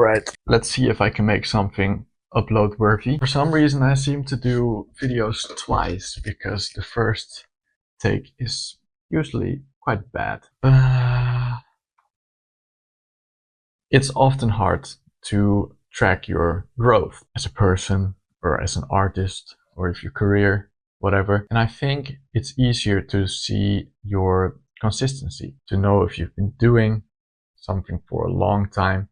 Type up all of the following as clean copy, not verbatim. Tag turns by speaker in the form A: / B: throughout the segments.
A: Alright, let's see if I can make something upload worthy. For some reason I seem to do videos twice because the first take is usually quite bad. It's often hard to track your growth as a person or as an artist or if your career, whatever. And I think it's easier to see your consistency, to know if you've been doing something for a long time.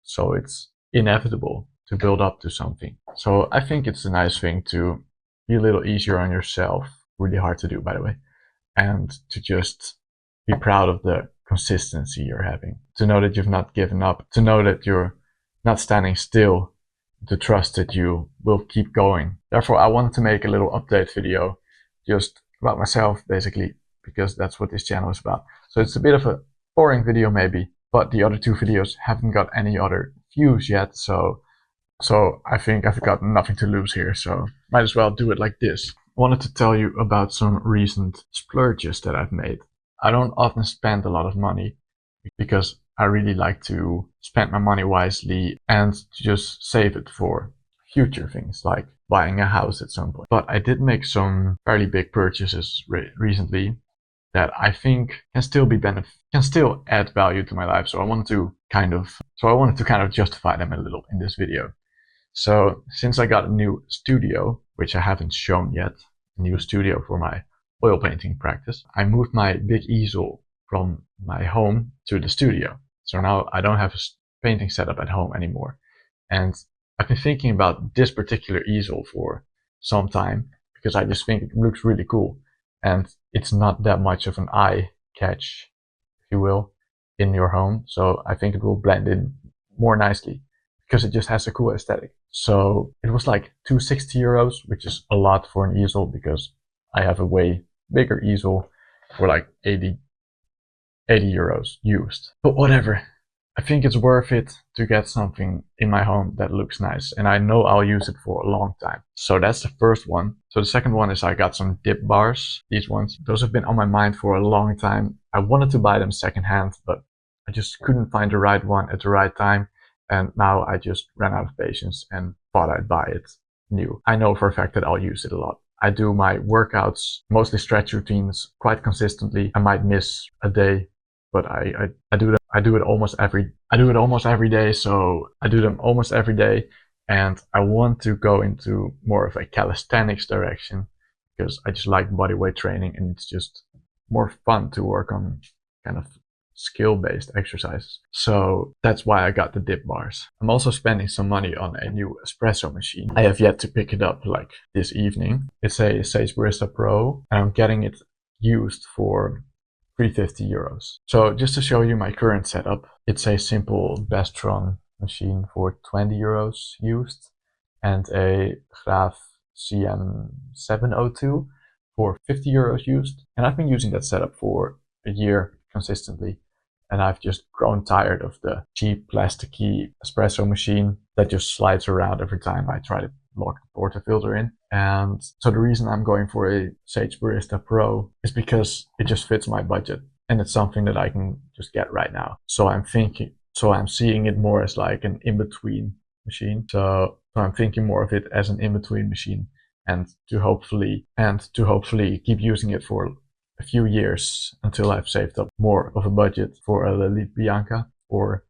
A: So it's inevitable to build up to something. So I think it's a nice thing to be a little easier on yourself. Really hard to do, by the way. And to just be proud of the consistency you're having. To know that you've not given up. To know that you're not standing still. To trust that you will keep going. Therefore, I wanted to make a little update video just about myself, basically, because that's what this channel is about. So it's a bit of a boring video maybe, but the other two videos haven't got any other views yet, so I think I've got nothing to lose here, so might as well do it like this. I wanted to tell you about some recent splurges that I've made. I don't often spend a lot of money because I really like to spend my money wisely and just save it for future things like buying a house at some point. But I did make some fairly big purchases recently that I think can still add value to my life. So I wanted to kind of justify them a little in this video. So since I got a new studio, which I haven't shown yet, a new studio for my oil painting practice, I moved my big easel from my home to the studio. So now I don't have a painting setup at home anymore. And I've been thinking about this particular easel for some time because I just think it looks really cool. And it's not that much of an eye catch, if you will, in your home. So I think it will blend in more nicely because it just has a cool aesthetic. So it was like €260, which is a lot for an easel because I have a way bigger easel for like 80 euros used. But whatever. I think it's worth it to get something in my home that looks nice, and I know I'll use it for a long time. So that's the first one. So the second one is I got some dip bars. These ones, those have been on my mind for a long time. I wanted to buy them secondhand, but I just couldn't find the right one at the right time. And now I just ran out of patience and thought I'd buy it new. I know for a fact that I'll use it a lot. I do my workouts, mostly stretch routines, quite consistently. I might miss a day, but I do it almost every day. So I do them almost every day, and I want to go into more of a calisthenics direction because I just like bodyweight training, and it's just more fun to work on kind of skill-based exercises. So that's why I got the dip bars. I'm also spending some money on a new espresso machine. I have yet to pick it up like this evening. It's a Sage Barista Pro, and I'm getting it used for €350. So just to show you my current setup, it's a simple Bestron machine for €20 used and a Graaf CM702 for €50 used. And I've been using that setup for a year consistently, and I've just grown tired of the cheap plasticky espresso machine that just slides around every time I try to lock the portafilter in. And so the reason I'm going for a Sage Barista Pro is because it just fits my budget, and it's something that I can just get right now. So I'm seeing it more as like an in-between machine. So I'm thinking more of it as an in-between machine, and to hopefully keep using it for a few years until I've saved up more of a budget for a Lilith Bianca or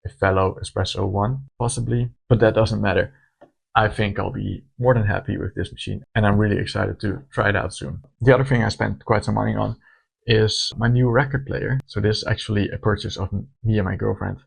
A: a fellow Espresso One, possibly. But that doesn't matter. I think I'll be more than happy with this machine, and I'm really excited to try it out soon. The other thing I spent quite some money on is my new record player. So this is actually a purchase of me and my girlfriend.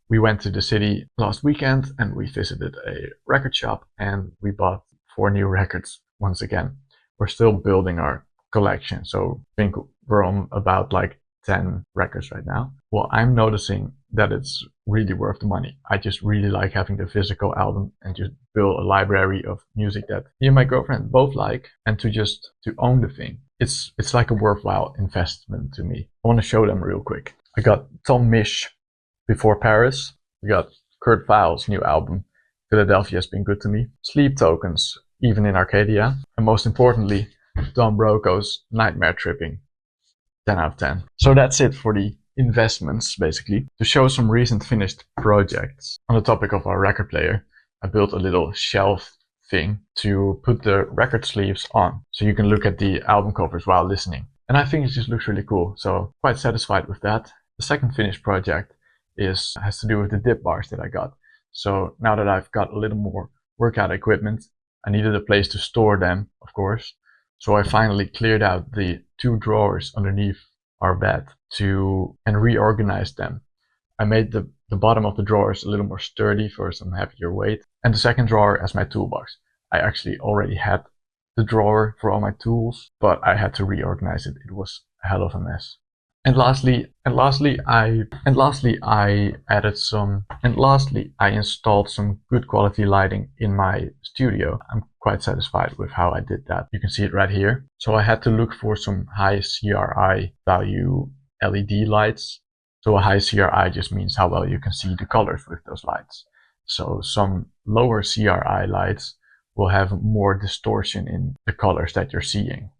A: We went to the city last weekend and we visited a record shop, and we bought 4 new records once again. We're still building our collection, so I think we're on about like 10 records right now. Well, I'm noticing that it's really worth the money. I just really like having the physical album and just build a library of music that me and my girlfriend both like, and to own the thing. It's like a worthwhile investment to me. I want to show them real quick. I got Tom Misch, Before Paris. We got Kurt Weill's new album, Philadelphia Has Been Good to Me. Sleep Tokens, Even in Arcadia. And most importantly, Don Broco's Nightmare Tripping. 10 out of 10. So that's it for the investments, basically, to show some recent finished projects. On the topic of our record player, I built a little shelf thing to put the record sleeves on, so you can look at the album covers while listening. And I think it just looks really cool, so quite satisfied with that. The second finished project has to do with the dip bars that I got. So now that I've got a little more workout equipment, I needed a place to store them, of course. So I finally cleared out the 2 drawers underneath our bed and reorganized them. I made the bottom of the drawers a little more sturdy for some heavier weight, and the second drawer as my toolbox. I actually already had the drawer for all my tools, but I had to reorganize it. It was a hell of a mess. And lastly, I installed some good quality lighting in my studio. I'm quite satisfied with how I did that. You can see it right here. So I had to look for some high CRI value LED lights. So a high CRI just means how well you can see the colors with those lights. So some lower CRI lights will have more distortion in the colors that you're seeing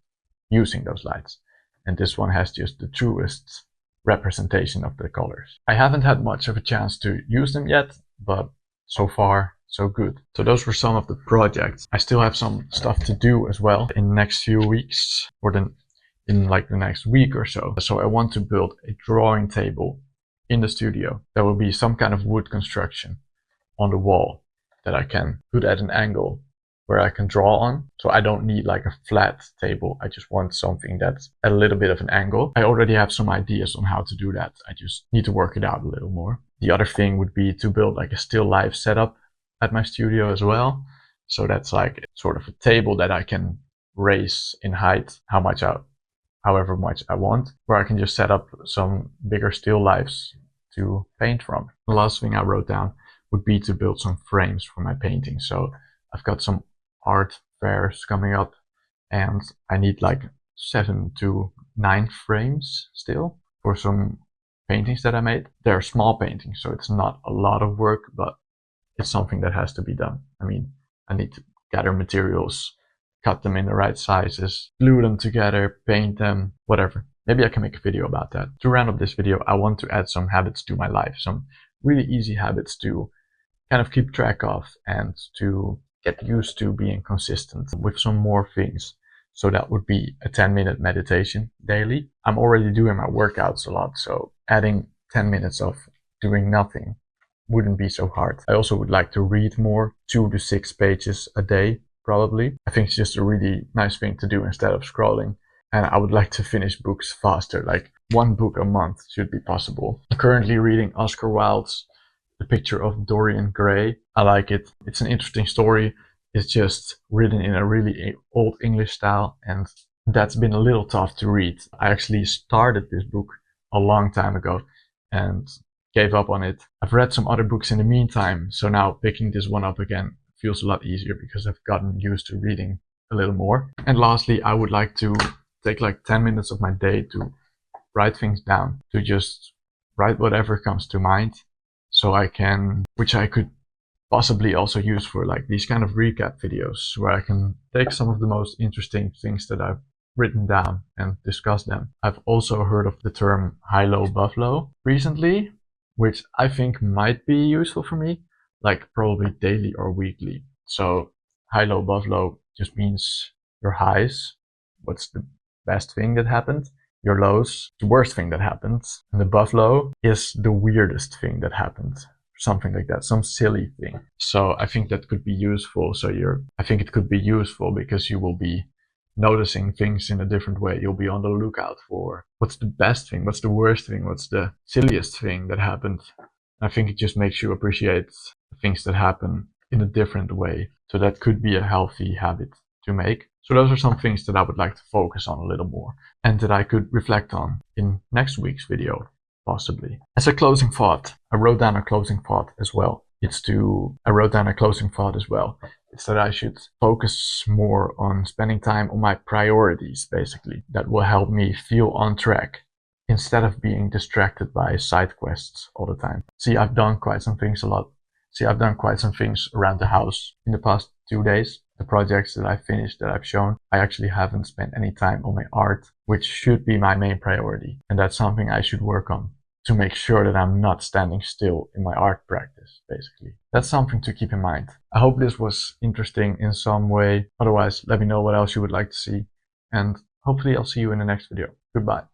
A: using those lights. And this one has just the truest representation of the colors. I haven't had much of a chance to use them yet, but so far so good. So those were some of the projects. I still have some stuff to do as well in the next few weeks, or in like the next week or so. So I want to build a drawing table in the studio. There will be some kind of wood construction on the wall that I can put at an angle where I can draw on. So I don't need like a flat table. I just want something that's at a little bit of an angle. I already have some ideas on how to do that. I just need to work it out a little more. The other thing would be to build like a still life setup at my studio as well. So that's like sort of a table that I can raise in height however much I want, where I can just set up some bigger still lifes to paint from. The last thing I wrote down would be to build some frames for my paintings. So I've got some art fairs coming up and I need like 7 to 9 frames still for some paintings that I made. They're small paintings, so it's not a lot of work, but it's something that has to be done. I mean, I need to gather materials, cut them in the right sizes, glue them together, paint them, whatever. Maybe I can make a video about that. To round up this video, I want to add some habits to my life, some really easy habits to kind of keep track of and to get used to being consistent with some more things. So that would be a 10-minute meditation daily. I'm already doing my workouts a lot, so adding 10 minutes of doing nothing wouldn't be so hard. I also would like to read more, 2 to 6 pages a day, probably. I think it's just a really nice thing to do instead of scrolling. And I would like to finish books faster, like 1 book a month should be possible. I'm currently reading Oscar Wilde's The Picture of Dorian Gray. I like it. It's an interesting story. It's just written in a really old English style, and that's been a little tough to read. I actually started this book a long time ago and gave up on it. I've read some other books in the meantime, so now picking this one up again feels a lot easier because I've gotten used to reading a little more. And lastly, I would like to take like 10 minutes of my day to write things down, to just write whatever comes to mind, so which I could possibly also use for like these kind of recap videos, where I can take some of the most interesting things that I've written down and discuss them. I've also heard of the term high-low buffalo recently, which I think might be useful for me, like probably daily or weekly. So high-low buffalo just means your highs, what's the best thing that happened, your lows, the worst thing that happened, and the buffalo is the weirdest thing that happened. Something like that, some silly thing. So I think that could be useful. I think it could be useful because you will be noticing things in a different way. You'll be on the lookout for what's the best thing, what's the worst thing, what's the silliest thing that happened. I think it just makes you appreciate things that happen in a different way. So that could be a healthy habit to make. So those are some things that I would like to focus on a little more and that I could reflect on in next week's video, possibly. As a closing thought, I wrote down a closing thought as well. It's that I should focus more on spending time on my priorities, basically. That will help me feel on track instead of being distracted by side quests all the time. I've done quite some things around the house in the past 2 days. The projects that I finished, that I've shown, I actually haven't spent any time on my art, which should be my main priority. And that's something I should work on. to make sure that I'm not standing still in my art practice, basically. That's something to keep in mind. I hope this was interesting in some way. Otherwise, let me know what else you would like to see. And hopefully I'll see you in the next video. Goodbye.